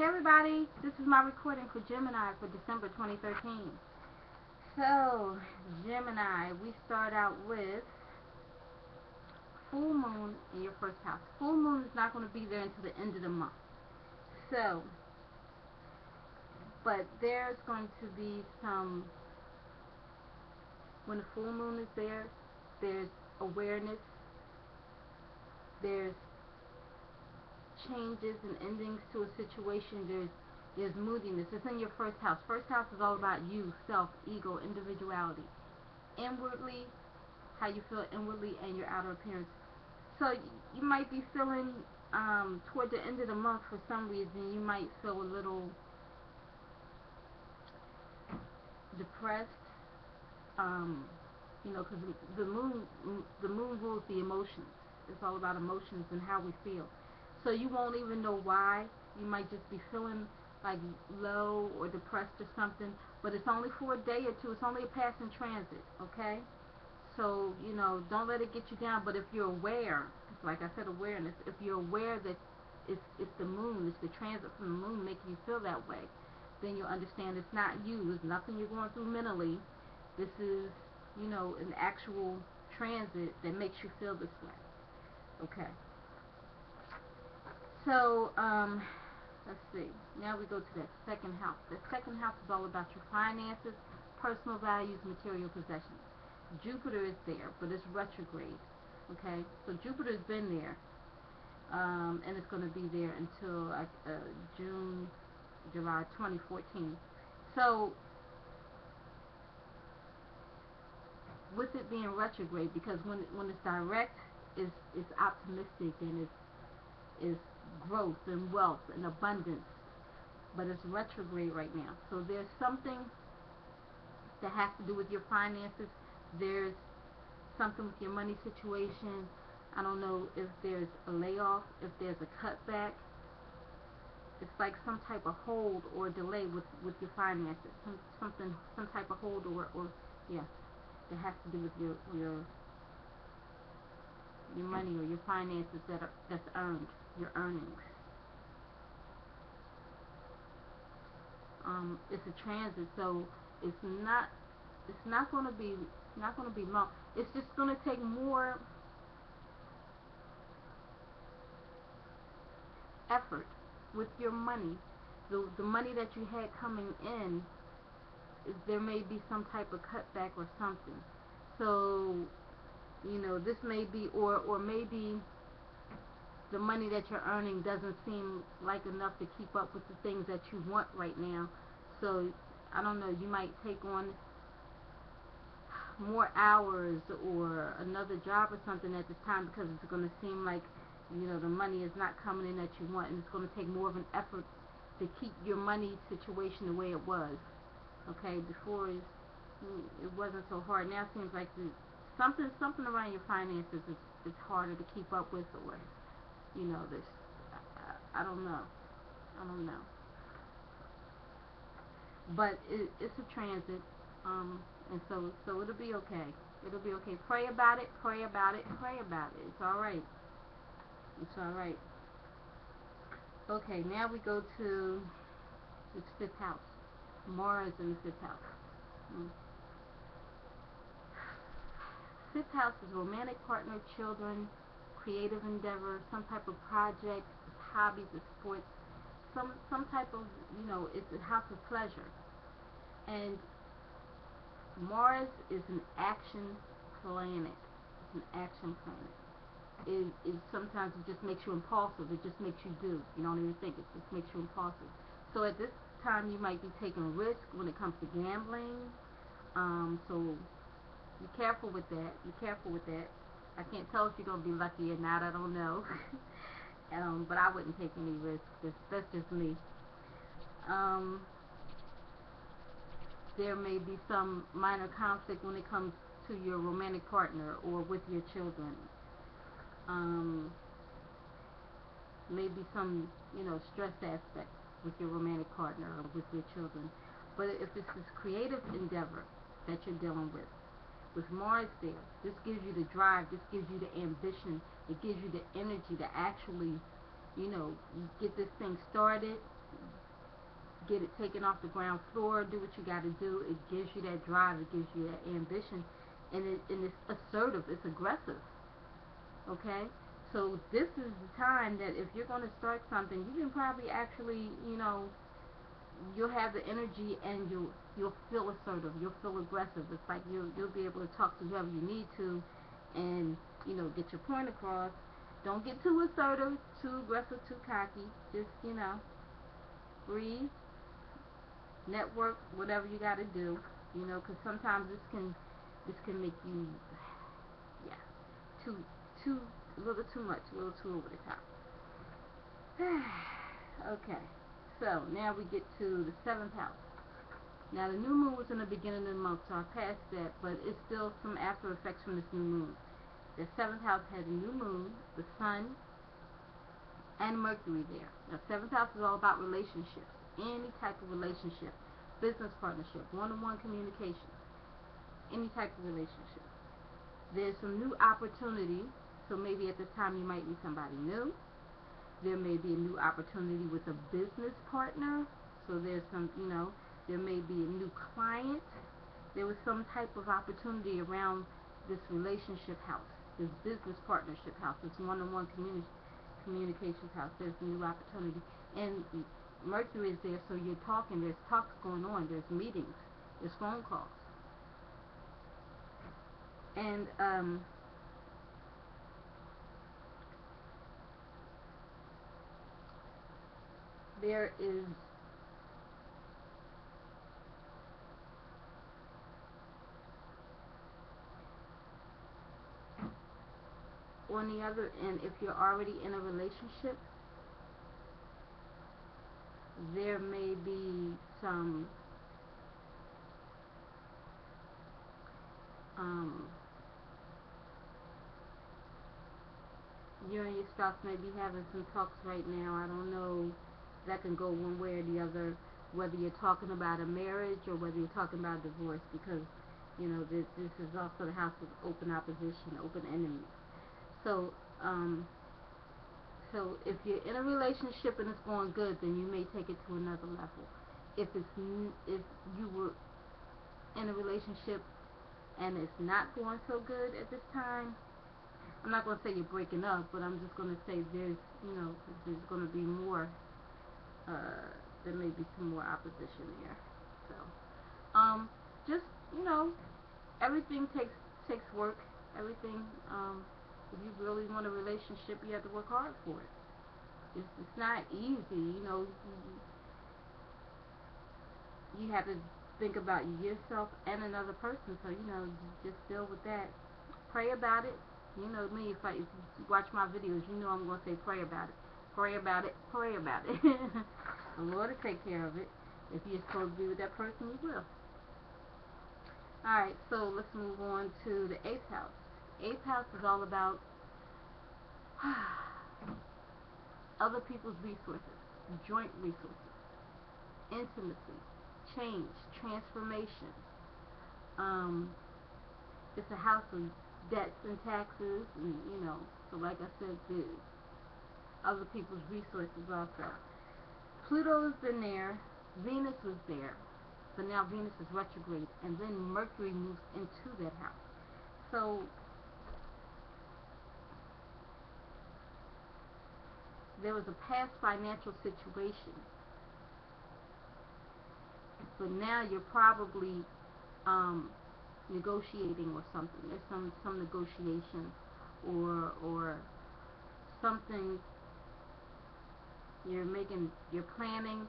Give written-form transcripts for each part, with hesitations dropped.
Hey everybody, this is my recording for Gemini for December 2013. So, Gemini, we start out with full moon in your first house. Full moon is not going to be there until the end of the month. So, but there's going to be some, when the full moon is there, there's awareness, there's changes and endings to a situation, there's moodiness. It's in your first house. First house is all about you, self, ego, individuality. Inwardly, how you feel inwardly, and your outer appearance. So you might be feeling toward the end of the month, for some reason, you might feel a little depressed, because the moon rules the emotions. It's all about emotions and how we feel. So you won't even know why. You might just be feeling like low or depressed or something, but it's only for a day or two. It's only a passing transit, okay? So, don't let it get you down. But if you're aware, like I said, awareness, if you're aware that it's the moon, it's the transit from the moon making you feel that way, then you'll understand it's not you. There's nothing you're going through mentally. This is, an actual transit that makes you feel this way, okay? So, let's see. Now we go to that second house. The second house is all about your finances, personal values, material possessions. Jupiter is there, but it's retrograde. Okay? So Jupiter's been there, and it's going to be there until June, July 2014. So, with it being retrograde, because when it's direct, it's optimistic and it's growth and wealth and abundance, but it's retrograde right now. So there's something that has to do with your finances. There's something with your money situation. I don't know if there's a layoff, if there's a cutback. It's like some type of hold or delay with your finances. Some type of hold or yeah, that has to do with your money or your finances that's earned, your earnings. It's a transit, so it's not going to be long. It's just going to take more effort with your money. The money that you had coming in, there may be some type of cutback or something. So, this may be, or maybe the money that you're earning doesn't seem like enough to keep up with the things that you want right now. So, I don't know, you might take on more hours or another job or something at this time, because it's going to seem like, the money is not coming in that you want, and it's going to take more of an effort to keep your money situation the way it was. Okay, before it wasn't so hard. Now it seems like something around your finances is harder to keep up with, or there's I don't know, but it's a transit, and so it'll be okay. It'll be okay. Pray about it. It's all right. Okay, now we go to its fifth house. Mars in the fifth house. Fifth house is romantic partner, children, creative endeavor, some type of project, hobbies, or sports, some type of, it's a house of pleasure. And Mars is an action planet. It's an action planet. It sometimes it just makes you impulsive. It just makes you do. You don't even think. It just makes you impulsive. So at this time, you might be taking risk when it comes to gambling. So be careful with that. I can't tell if you're going to be lucky or not. I don't know. But I wouldn't take any risks. That's just me. There may be some minor conflict when it comes to your romantic partner or with your children. Maybe some, stress aspect with your romantic partner or with your children. But if it's this creative endeavor that you're dealing with Mars there, this gives you the drive, this gives you the ambition, it gives you the energy to actually, get this thing started, get it taken off the ground floor, do what you got to do. It gives you that drive, it gives you that ambition, and it's assertive, it's aggressive. Okay, so this is the time that if you're going to start something, you can probably actually, you'll have the energy, and you'll feel assertive, you'll feel aggressive. It's like you'll be able to talk to whoever you need to, and get your point across. Don't get too assertive, too aggressive, too cocky. Just breathe, network, whatever you got to do. Because sometimes this can make you, yeah, too a little too much, a little too over the top. Okay, so now we get to the 7th house. Now the new moon was in the beginning of the month, so I passed that, but it's still some after effects from this new moon. The 7th house has a new moon, the sun, and Mercury there. Now 7th house is all about relationships, any type of relationship, business partnership, one-on-one communication, any type of relationship. There's some new opportunity, so maybe at this time you might meet somebody new. There may be a new opportunity with a business partner, so there's some, there may be a new client. There was some type of opportunity around this relationship house, this business partnership house, this one-on-one communications house. There's a new opportunity. And Mercury is there, so you're talking, there's talks going on, there's meetings, there's phone calls. And there is on the other end, if you're already in a relationship, there may be some you and your spouse may be having some talks right now. I don't know, that can go one way or the other, whether you're talking about a marriage or whether you're talking about divorce, because this is also the house of open opposition, open enemies. So so if you're in a relationship and it's going good, then you may take it to another level. If you were in a relationship and it's not going so good at this time, I'm not going to say you're breaking up, but I'm just going to say there's going to be more, there may be some more opposition there. So, just, everything takes work. Everything, if you really want a relationship, you have to work hard for it. It's not easy, you have to think about yourself and another person, so, just deal with that. Pray about it. You know me, if you watch my videos, I'm going to say pray about it. Pray about it. Pray about it. The Lord will take care of it. If you're supposed to be with that person, you will. Alright, so let's move on to the 8th house. 8th house is all about other people's resources, joint resources, intimacy, change, transformation. It's a house of debts and taxes, and so like I said, the other people's resources also. Pluto has been there, Venus was there, but now Venus is retrograde, and then Mercury moves into that house. So there was a past financial situation, but now you're probably negotiating or something. There's some negotiation or something you're planning,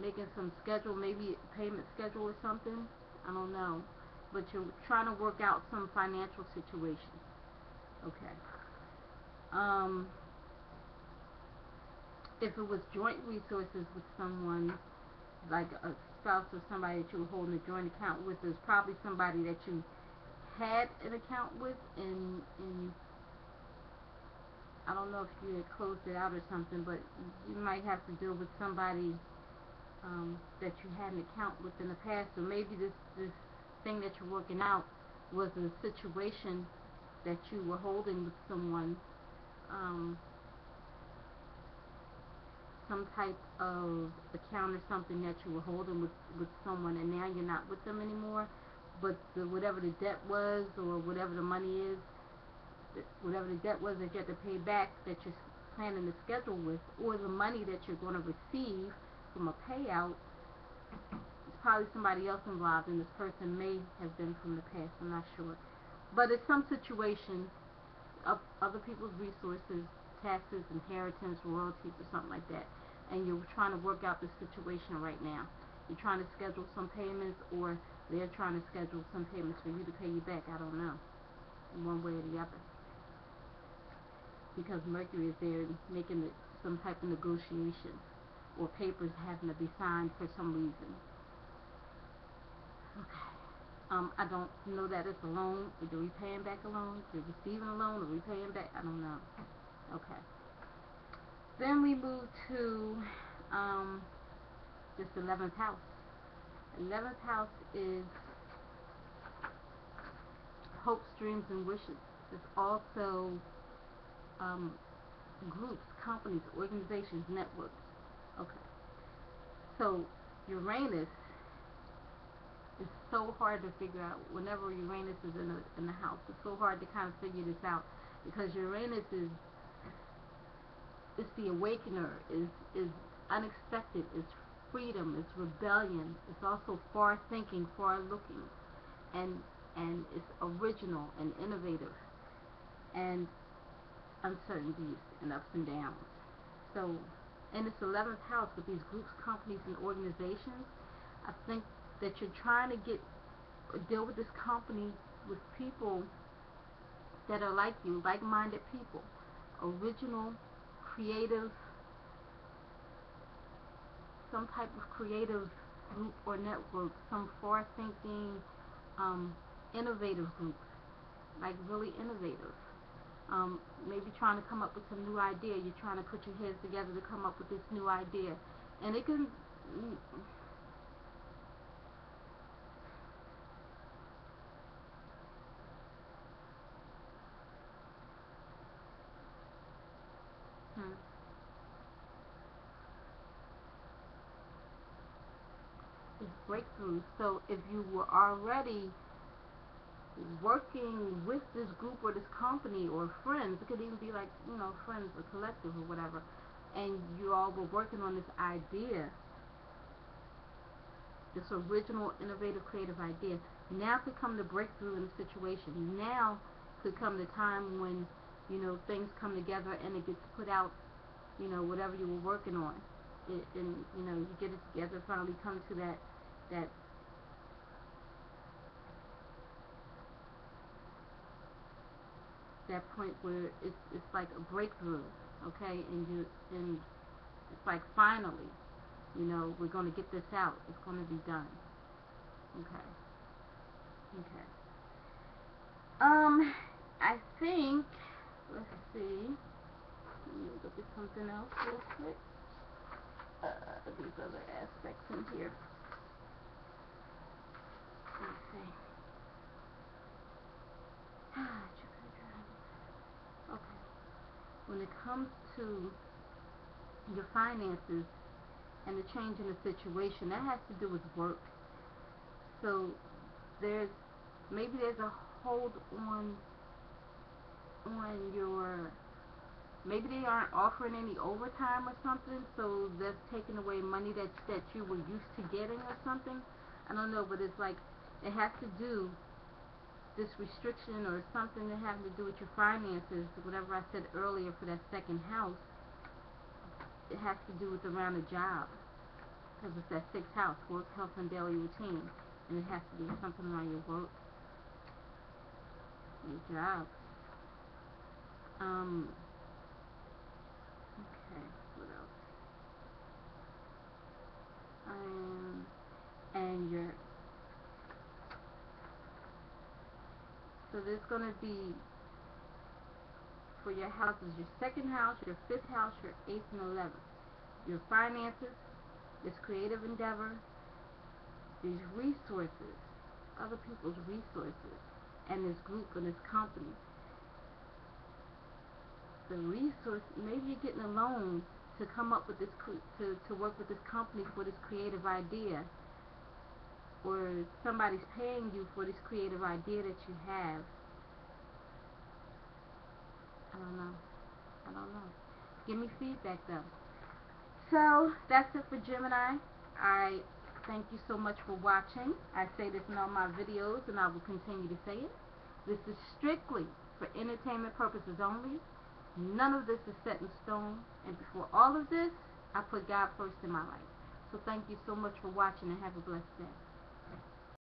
making some schedule, maybe a payment schedule or something. I don't know, but you're trying to work out some financial situation. Okay. If it was joint resources with someone, like a spouse or somebody that you were holding a joint account with, there's probably somebody that you had an account with, and I don't know if you had closed it out or something, but you might have to deal with somebody that you had an account with in the past, or maybe this thing that you're working out was a situation that you were holding with someone. some type of account or something that you were holding with someone, and now you're not with them anymore, but whatever the debt was, or whatever the money is, whatever the debt was that you have to pay back, that you're planning to schedule with, or the money that you're going to receive from a payout, there's probably somebody else involved, and this person may have been from the past, I'm not sure. But it's some situation of other people's resources, taxes, inheritance, royalties, or something like that, and you're trying to work out the situation right now. You're trying to schedule some payments, or they're trying to schedule some payments for you to pay you back. I don't know, one way or the other, because Mercury is there making some type of negotiation, or papers having to be signed for some reason. Okay. I don't know that it's a loan. Either we paying back a loan, we're receiving a loan, or we paying back. I don't know. Okay. Then we move to this 11th house. 11th house is hopes, dreams, and wishes. It's also groups, companies, organizations, networks. Okay. So Uranus is so hard to figure out. Whenever Uranus is in the house, it's so hard to kind of figure this out, because Uranus is the awakener, is unexpected, is freedom, is rebellion. It's also far thinking, far looking, and it's original and innovative, and uncertainties and ups and downs. So in this 11th house with these groups, companies, and organizations, I think that you're trying to deal with this company with people that are like you, like-minded people, original, creative, some type of creative group or network, some far-thinking, innovative groups, like really innovative. Maybe trying to come up with some new idea. You're trying to put your heads together to come up with this new idea, and it can. Is breakthroughs. So if you were already working with this group or this company or friends, it could even be like, friends or collective or whatever, and you all were working on this idea, this original, innovative, creative idea, now could come the breakthrough in the situation. Now could come the time when, things come together and it gets put out, whatever you were working on. And you get it together, finally come to that point where it's like a breakthrough, okay, and it's like finally, we're going to get this out. It's going to be done. Okay. I think, let's see, let me look at something else real quick. These other aspects in here. Let's see. Okay. When it comes to your finances and the change in the situation, that has to do with work. So maybe there's a hold on your, maybe they aren't offering any overtime or something, so that's taking away money that you were used to getting or something. I don't know, but it's like it has to do, this restriction or something that having to do with your finances, whatever I said earlier for that second house, it has to do with around a job, because it's that 6th house, work, health, and daily routine, and it has to do with something around your work, your job. Okay, what else? And so there's going to be, for your houses, your 2nd house, your 5th house, your 8th and 11th. Your finances, this creative endeavor, these resources, other people's resources, and this group and this company. The resource, maybe you're getting a loan to come up with this, to work with this company for this creative idea, or somebody's paying you for this creative idea that you have. I don't know. Give me feedback though. So that's it for Gemini. I thank you so much for watching. I say this in all my videos, and I will continue to say it. This is strictly for entertainment purposes only. None of this is set in stone. And before all of this, I put God first in my life. So thank you so much for watching, and have a blessed day.